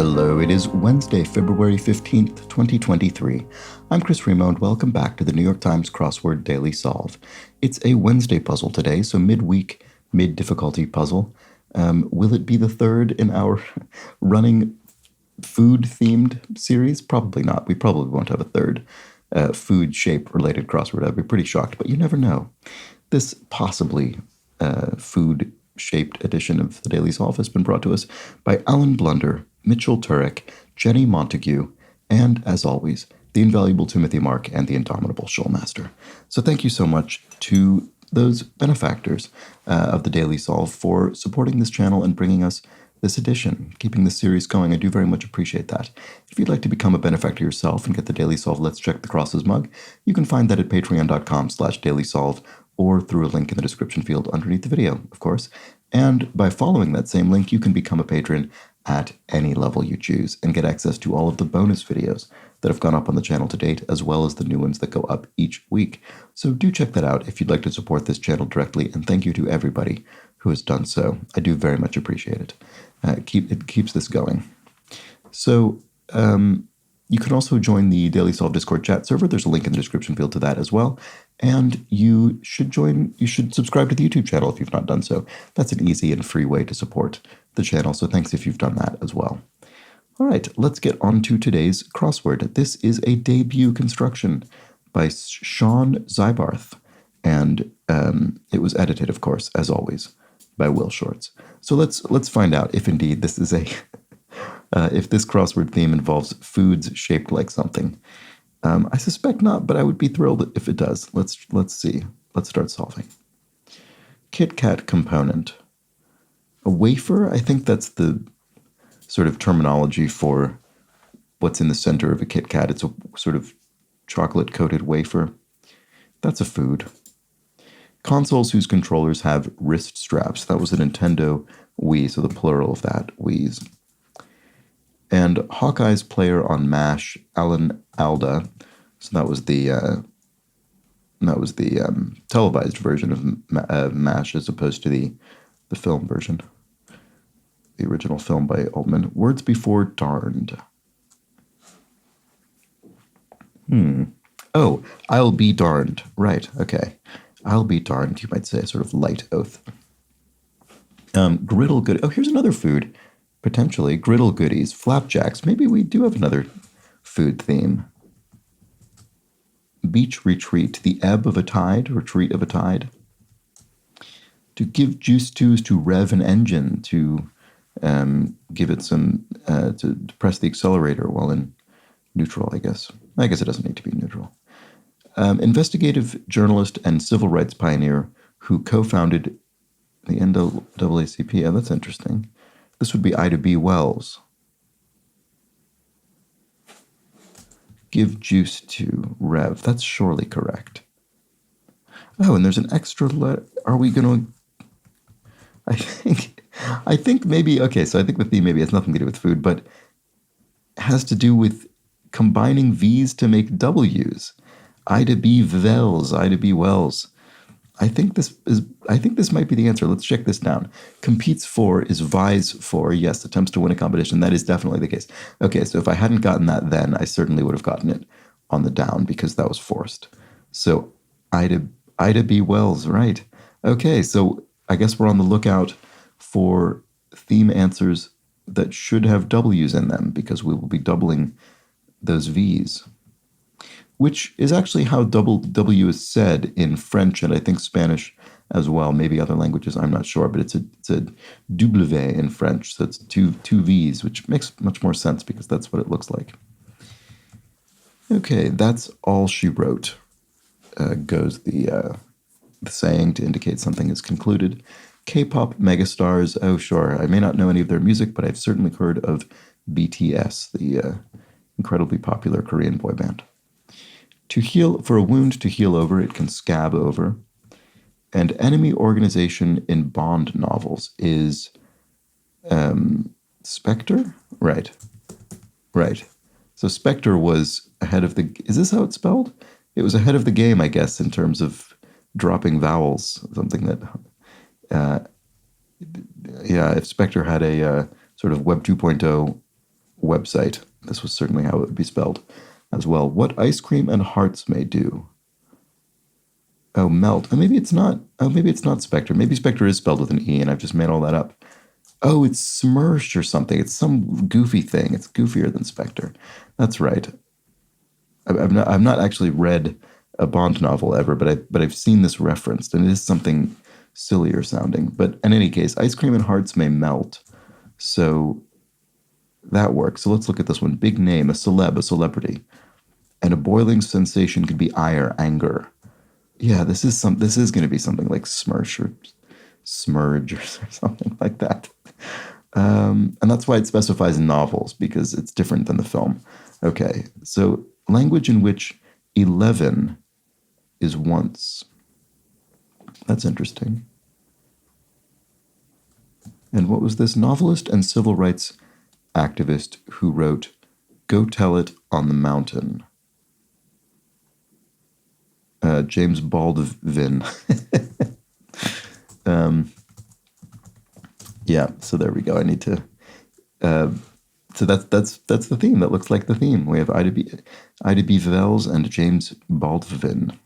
Hello, it is Wednesday, February 15th, 2023. I'm Chris Remo, and welcome back to the New York Times Crossword Daily Solve. It's a Wednesday puzzle today, so midweek, mid-difficulty puzzle. Will it be the third in our running food-themed series? Probably not. We probably won't have a third food-shape-related crossword. I'd be pretty shocked, but you never know. This possibly food-shaped edition of the Daily Solve has been brought to us by Alan Blunder, Mitchell Turek, Jenny Montague, and, as always, the invaluable Timothy Mark and the indomitable Shoalmaster. So thank you so much to those benefactors of the Daily Solve for supporting this channel and bringing us this edition, keeping this series going. I do very much appreciate that. If you'd like to become a benefactor yourself and get the Daily Solve Let's Check the Crosses mug, you can find that at patreon.com/dailysolve or through a link in the description field underneath the video, of course. And by following that same link, you can become a patron at any level you choose and get access to all of the bonus videos that have gone up on the channel to date, as well as the new ones that go up each week. So do check that out if you'd like to support this channel directly, and thank you to everybody who has done so. I do very much appreciate it. It keeps this going. So you can also join the Daily Solve Discord chat server. There's a link in the description field to that as well. And you should subscribe to the YouTube channel if you've not done so. That's an easy and free way to support the channel, so thanks if you've done that as well. All right, let's get on to today's crossword. This is a debut construction by Sean Zybarth, and it was edited, of course, as always, by Will Shorts. So let's find out if indeed this is a if this crossword theme involves foods shaped like something. I suspect not, but I would be thrilled if it does. Let's see. Let's start solving. Kit Kat component. A wafer? I think that's the sort of terminology for what's in the center of a Kit Kat. It's a sort of chocolate-coated wafer. That's a food. Consoles whose controllers have wrist straps. That was a Nintendo Wii, so the plural of that, Wii's. And Hawkeye's player on MASH, Alan Alda. So that was the televised version of MASH as opposed to the film version. The original film by Altman. Words before darned. Oh, I'll be darned. Right, okay. I'll be darned, you might say, a sort of light oath. Griddle good. Oh, here's another food. Potentially. Griddle goodies. Flapjacks. Maybe we do have another food theme. Beach retreat. The ebb of a tide. Retreat of a tide. To give juice to is to rev an engine. To give it some, to press the accelerator while in neutral, I guess. I guess it doesn't need to be neutral. Investigative journalist and civil rights pioneer who co-founded the NAACP. Yeah, that's interesting. This would be Ida B. Wells. Give juice to rev. That's surely correct. Oh, and there's an extra letter. Are we going to... I think maybe, okay, so I think the theme maybe has nothing to do with food, but has to do with combining V's to make W's. Ida B. Wells, Ida B. Wells. I think this might be the answer. Let's check this down. Competes for is vies for. Yes, attempts to win a competition. That is definitely the case. Okay, so if I hadn't gotten that then, I certainly would have gotten it on the down because that was forced. So Ida B. Wells, right. Okay, so I guess we're on the lookout for theme answers that should have W's in them because we will be doubling those V's, which is actually how double W is said in French and I think Spanish as well. Maybe other languages, I'm not sure, but it's a W in French, so it's two V's, which makes much more sense because that's what it looks like. Okay, that's all she wrote, goes the saying to indicate something is concluded. K-pop megastars, oh sure, I may not know any of their music, but I've certainly heard of BTS, the incredibly popular Korean boy band. To heal, for a wound to heal over, it can scab over. And enemy organization in Bond novels is Spectre? Right. So Spectre was ahead of the... Is this how it's spelled? It was ahead of the game, I guess, in terms of dropping vowels, something that... yeah, if Spectre had a sort of Web 2.0 website. This was certainly how it would be spelled as well. What ice cream and hearts may do. Oh, melt. Oh, maybe it's not. Oh, maybe it's not Spectre. Maybe Spectre is spelled with an E, and I've just made all that up. Oh, it's Smirch or something. It's some goofy thing. It's goofier than Spectre. That's right. I've not actually read a Bond novel ever, but I've seen this referenced, and it is something sillier sounding. But in any case, ice cream and hearts may melt. So that works. So let's look at this one. Big name, a celeb, a celebrity. And a boiling sensation could be ire, anger. Yeah, this is going to be something like Smirch or Smurge or something like that. And that's why it specifies novels, because it's different than the film. Okay, so language in which 11 is once. That's interesting. And what was this? Novelist and civil rights activist who wrote Go Tell It on the Mountain. James Baldwin. Yeah, so there we go. I need to. So that's the theme. That looks like the theme. We have Ida B. Wells and James Baldwin.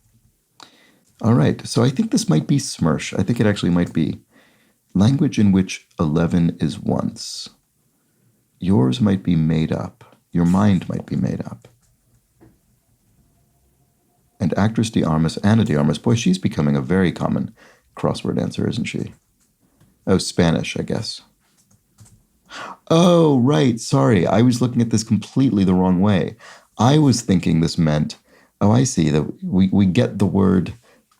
All right. So I think this might be Smirch. I think it actually might be language in which 11 is once. Yours might be made up. Your mind might be made up. And actress de Armas, Anna de Armas, boy, she's becoming a very common crossword answer, isn't she? Oh, Spanish, I guess. Oh, right. Sorry. I was looking at this completely the wrong way. I was thinking this meant, oh, I see, that we get the word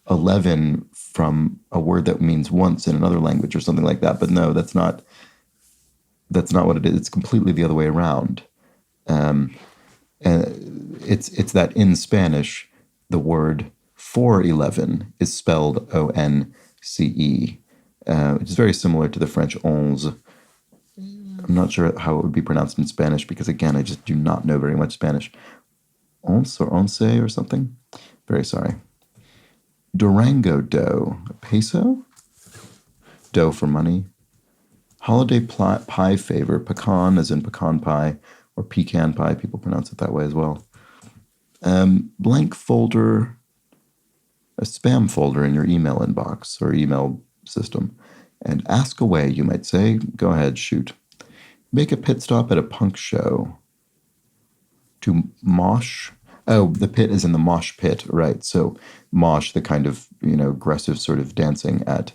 11 from a word that means once in another language or something like that. But no, that's not what it is. It's completely the other way around. And it's that in Spanish, the word for 11 is spelled O-N-C-E, which is very similar to the French onze. I'm not sure how it would be pronounced in Spanish because, again, I just do not know very much Spanish. Once or once or something? Very sorry. Durango dough. Peso? Dough for money. Holiday pie favor. Pecan, as in pecan pie, or pecan pie. People pronounce it that way as well. Blank folder. A spam folder in your email inbox or email system. And ask away, you might say. Go ahead, shoot. Make a pit stop at a punk show. To mosh. Oh, the pit is in the mosh pit, right? So mosh, the kind of aggressive sort of dancing at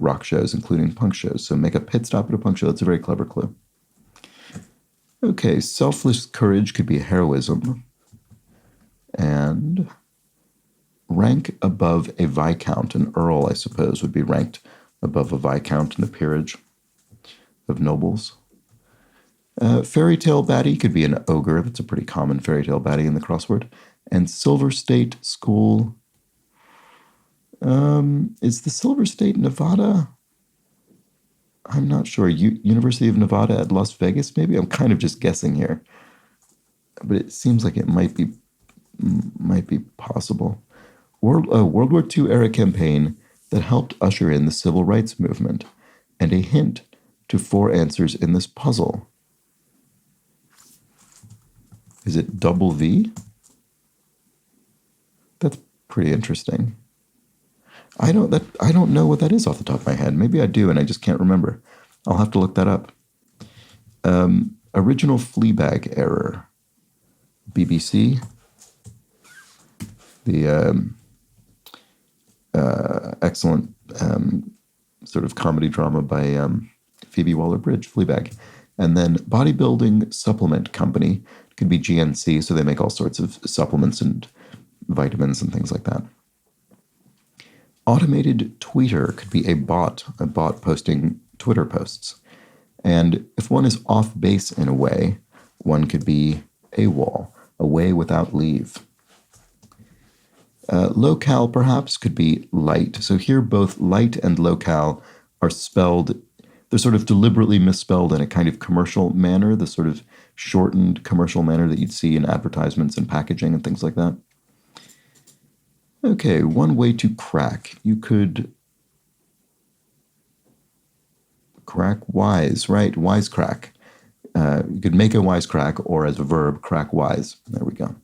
rock shows, including punk shows. So make a pit stop at a punk show. That's a very clever clue. Okay, selfless courage could be heroism. And rank above a viscount. An earl, I suppose, would be ranked above a viscount in the peerage of nobles. Fairy tale baddie could be an ogre. That's a pretty common fairy tale baddie in the crossword. And Silver State School. Is the Silver State Nevada? I'm not sure. University of Nevada at Las Vegas, maybe? I'm kind of just guessing here. But it seems like it might be possible. World War II era campaign that helped usher in the civil rights movement. And a hint to 4 answers in this puzzle. Is it double V? That's pretty interesting. I don't know what that is off the top of my head. Maybe I do, and I just can't remember. I'll have to look that up. Original Fleabag error. BBC. The excellent sort of comedy drama by Phoebe Waller-Bridge, Fleabag. And then bodybuilding supplement company could be GNC, so they make all sorts of supplements and vitamins and things like that. Automated tweeter could be a bot posting Twitter posts. And if one is off base in a way, one could be AWOL, away without leave. Locale, perhaps, could be light. So here both light and locale are spelled, they're sort of deliberately misspelled in a kind of commercial manner, the sort of shortened commercial manner that you'd see in advertisements and packaging and things like that. Okay, one way to crack. You could crack wise, right? Wisecrack. You could make a wisecrack, or as a verb, crack wise. There we go.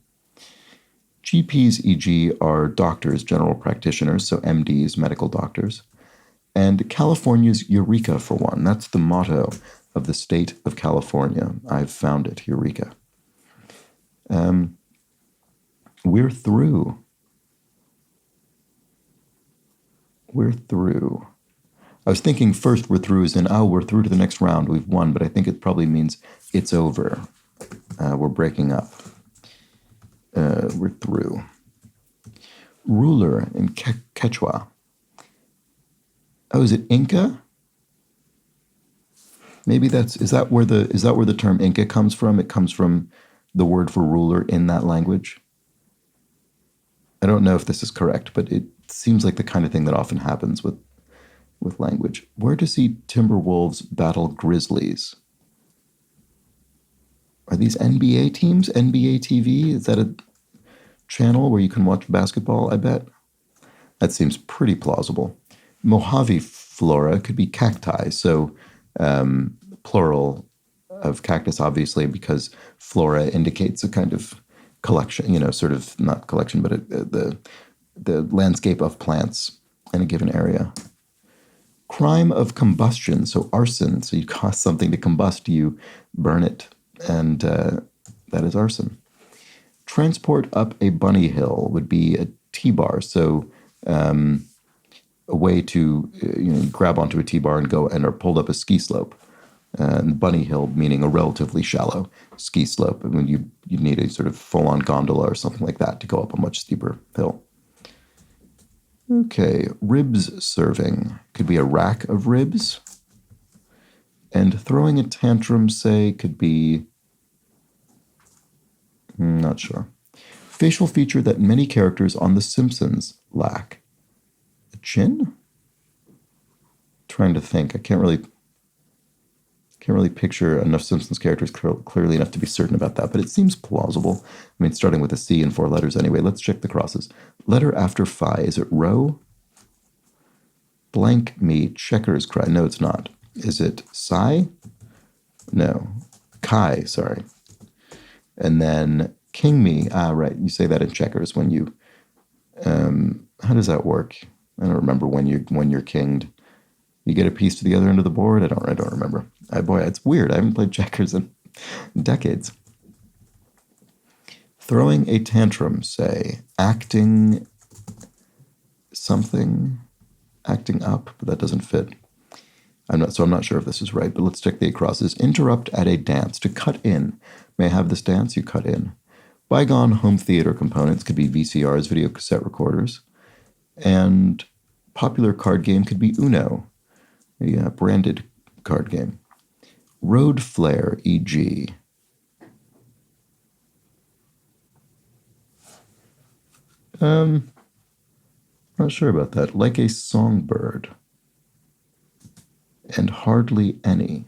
GPs, e.g., are doctors, general practitioners, so MDs, medical doctors. And California's Eureka, for one. That's the motto of the state of California. I've found it, Eureka. We're through. We're through. I was thinking first we're through as in, oh, we're through to the next round, we've won, but I think it probably means it's over. We're breaking up. We're through. Ruler in Quechua. Oh, is it Inca? Maybe is that where the term Inca comes from? It comes from the word for ruler in that language. I don't know if this is correct, but it seems like the kind of thing that often happens with language. Where to see Timberwolves battle Grizzlies? Are these NBA teams? NBA TV? Is that a channel where you can watch basketball, I bet? That seems pretty plausible. Mojave flora could be cacti, so plural of cactus, obviously, because flora indicates a kind of collection, sort of not collection, but the landscape of plants in a given area. Crime of combustion, so arson. So you cause something to combust, you burn it, and that is arson. Transport up a bunny hill would be a T-bar, so a way to grab onto a T-bar and go and are pulled up a ski slope. And bunny hill meaning a relatively shallow ski slope, and when you need a sort of full-on gondola or something like that to go up a much steeper hill. Okay, ribs serving could be a rack of ribs, and throwing a tantrum, say, could be, not sure. Facial feature that many characters on The Simpsons lack. A chin? Trying to think. I can't really picture enough Simpsons characters clearly enough to be certain about that, but it seems plausible. I mean, starting with a C and 4 letters anyway. Let's check the crosses. Letter after phi. Is it row? Blank me, checkers cry. No, it's not. Is it psi? No. Chi, sorry. And then king me. Ah, right. You say that in checkers when you... how does that work? I don't remember when you're kinged. You get a piece to the other end of the board? I don't remember. Boy, it's weird. I haven't played checkers in decades. Throwing a tantrum, say. Acting something. Acting up, but that doesn't fit. I'm not sure if this is right, but let's check the crosses. Interrupt at a dance. To cut in. May I have this dance? You cut in. Bygone home theater components could be VCRs, video cassette recorders. And popular card game could be Uno. A branded card game. Road flare, e.g. Not sure about that. Like a songbird. And hardly any.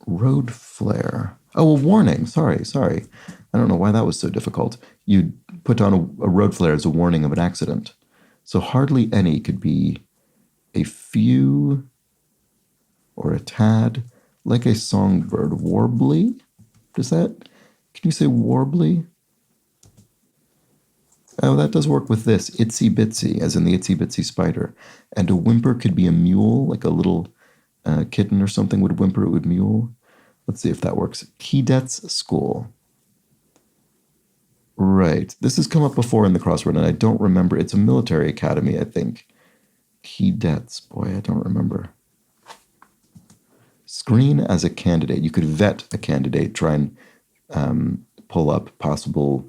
Road flare. Oh, a warning. Sorry. I don't know why that was so difficult. You'd put on a road flare as a warning of an accident. So hardly any could be a few or a tad, like a songbird. Warbly? Can you say warbly? Oh, that does work with this. Itsy bitsy, as in the itsy bitsy spider. And a whimper could be a mule, like a little kitten or something would whimper, it would mule. Let's see if that works. Keydets school. Right. This has come up before in the crossword, and I don't remember. It's a military academy, I think. Keydets. Boy, I don't remember. Screen as a candidate. You could vet a candidate, try and pull up possible,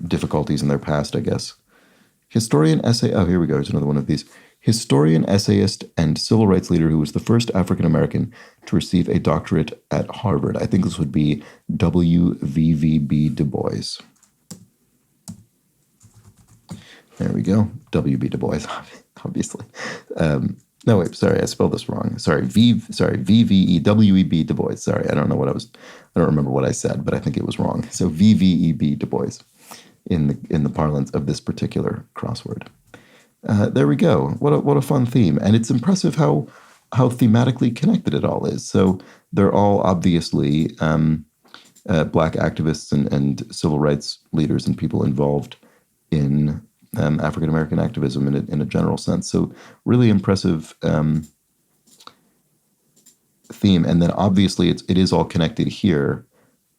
difficulties in their past, I guess. Historian, essay. Oh, here we go. There's another one of these. Historian, essayist, and civil rights leader who was the first African-American to receive a doctorate at Harvard. I think this would be W.V.B. Du Bois. There we go. W.B. Du Bois, obviously. No, wait, sorry, I spelled this wrong. V.V.E. W.E.B. Du Bois. Sorry, I don't remember what I said, but I think it was wrong. So V.V.E.B. Du Bois in the parlance of this particular crossword. There we go. What a fun theme, and it's impressive how thematically connected it all is. So they're all obviously black activists and civil rights leaders and people involved in African American activism in a general sense. So really impressive theme, and then obviously it is all connected here,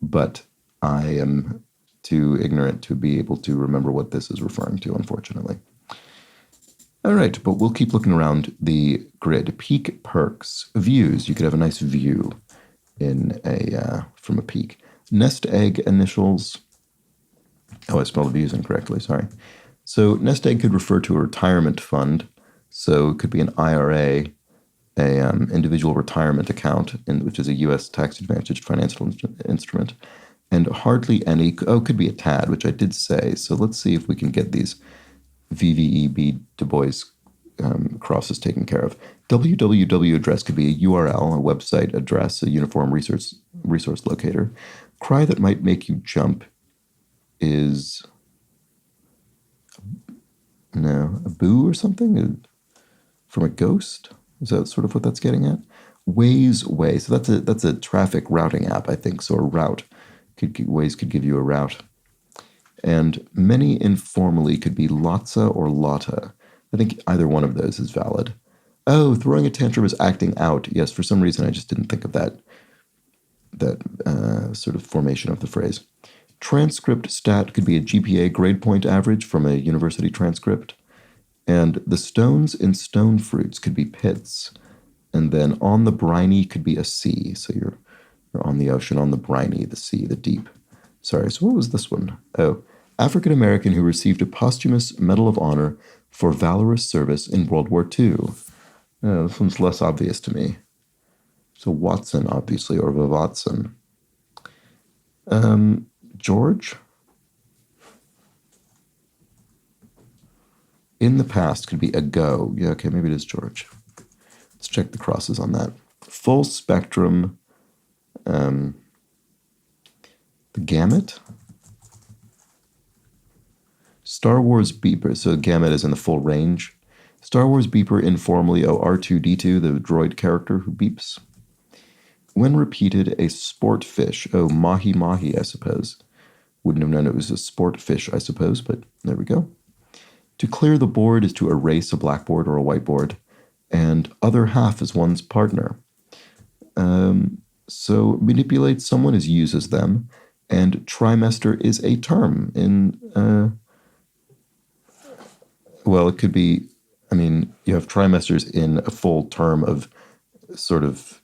but I am too ignorant to be able to remember what this is referring to, unfortunately. All right, but we'll keep looking around the grid. Peak perks, views. You could have a nice view in from a peak. Nest egg initials. Oh, I spelled views incorrectly. Sorry. So nest egg could refer to a retirement fund. So it could be an IRA, a individual retirement account, which is a U.S. tax-advantaged financial instrument. And hardly any. Oh, could be a TAD, which I did say. So let's see if we can get these VVEB Du Bois crosses taken care of. www address could be a URL, a website address, a uniform resource locator. Cry that might make you jump is a boo or something from a ghost. Is that sort of what that's getting at? Waze way. So that's a traffic routing app, I think. So a route Waze could give you a route. And many informally could be Lotsa or Lotta. I think either one of those is valid. Oh, throwing a tantrum is acting out. Yes, for some reason I just didn't think of that sort of formation of the phrase. Transcript stat could be a GPA grade point average from a university transcript. And the stones in stone fruits could be pits. And then on the briny could be a sea. So you're on the ocean, on the briny, the sea, the deep. Sorry, so what was this one? Oh, African American who received a posthumous Medal of Honor for valorous service in World War II. Oh, this one's less obvious to me. So Watson, obviously, or Vavotson. George? In the past could be ago. Yeah, okay, maybe it is George. Let's check the crosses on that. Full spectrum. The gamut. Star Wars beeper. So gamut is in the full range. Star Wars beeper informally R2D2, the droid character who beeps. When repeated, a sport fish. Oh, mahi mahi, I suppose. Wouldn't have known it was a sport fish, I suppose, but there we go. To clear the board is to erase a blackboard or a whiteboard, and other half is one's partner. So manipulate someone is uses them, and trimester is a term in, well, it could be, you have trimesters in a full term of sort of,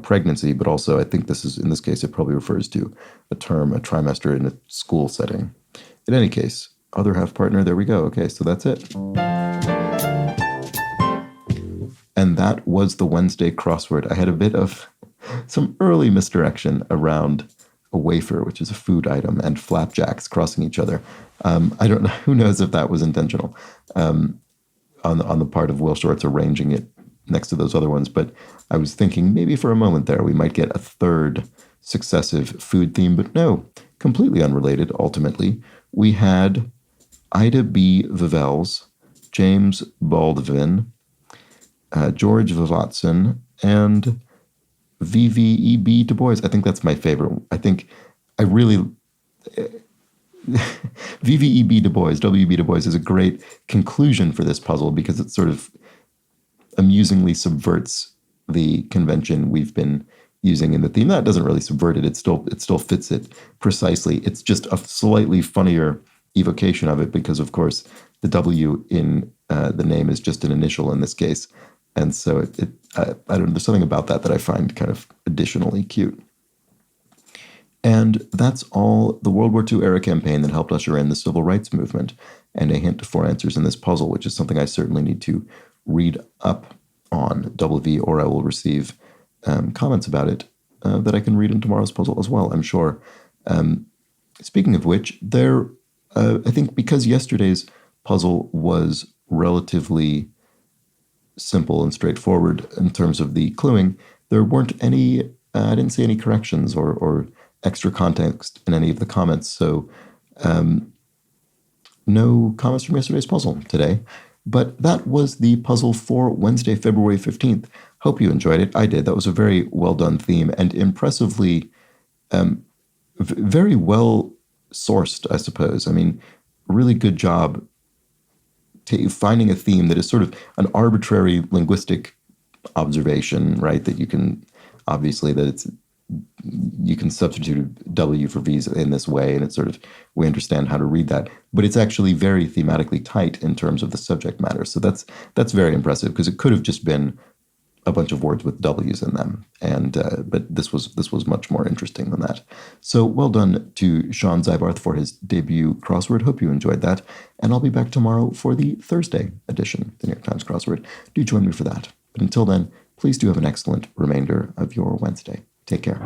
pregnancy, but also I think in this case, it probably refers to a trimester in a school setting. In any case, other half partner, there we go. Okay, so that's it. And that was the Wednesday crossword. I had a bit of some early misdirection around a wafer, which is a food item, and flapjacks crossing each other. I don't know, who knows if that was intentional on the part of Will Shortz arranging it next to those other ones, but I was thinking maybe for a moment there we might get a third successive food theme, but no, completely unrelated ultimately. We had Ida B. Vivels, James Baldwin, George Vavotson, and VVEB Du Bois. I think that's my favorite. I think I really... VVEB Du Bois, WB Du Bois is a great conclusion for this puzzle because it sort of amusingly subverts the convention we've been using in the theme. That doesn't really subvert it. It still fits it precisely. It's just a slightly funnier evocation of it because, of course, the W in the name is just an initial in this case. And so I don't know, there's something about that I find kind of additionally cute. And that's all the World War II era campaign that helped usher in the civil rights movement, and a hint to 4 answers in this puzzle, which is something I certainly need to read up on WV, or I will receive comments about it that I can read in tomorrow's puzzle as well, I'm sure. Speaking of which, I think because yesterday's puzzle was relatively simple and straightforward in terms of the cluing, there weren't any, I didn't see any corrections or extra context in any of the comments. So no comments from yesterday's puzzle today. But that was the puzzle for Wednesday, February 15th. Hope you enjoyed it. I did. That was a very well done theme and impressively, very well sourced, I suppose. I mean, really good job finding a theme that is sort of an arbitrary linguistic observation, right? That you can, obviously, that it's, you can substitute W for V's in this way, and it's sort of, we understand how to read that. But it's actually very thematically tight in terms of the subject matter. So that's very impressive, because it could have just been a bunch of words with W's in them, and but this was much more interesting than that. So well done to Sean Zybarth for his debut crossword. Hope you enjoyed that, and I'll be back tomorrow for the Thursday edition of the New York Times crossword. Do join me for that. But until then, please do have an excellent remainder of your Wednesday. Take care.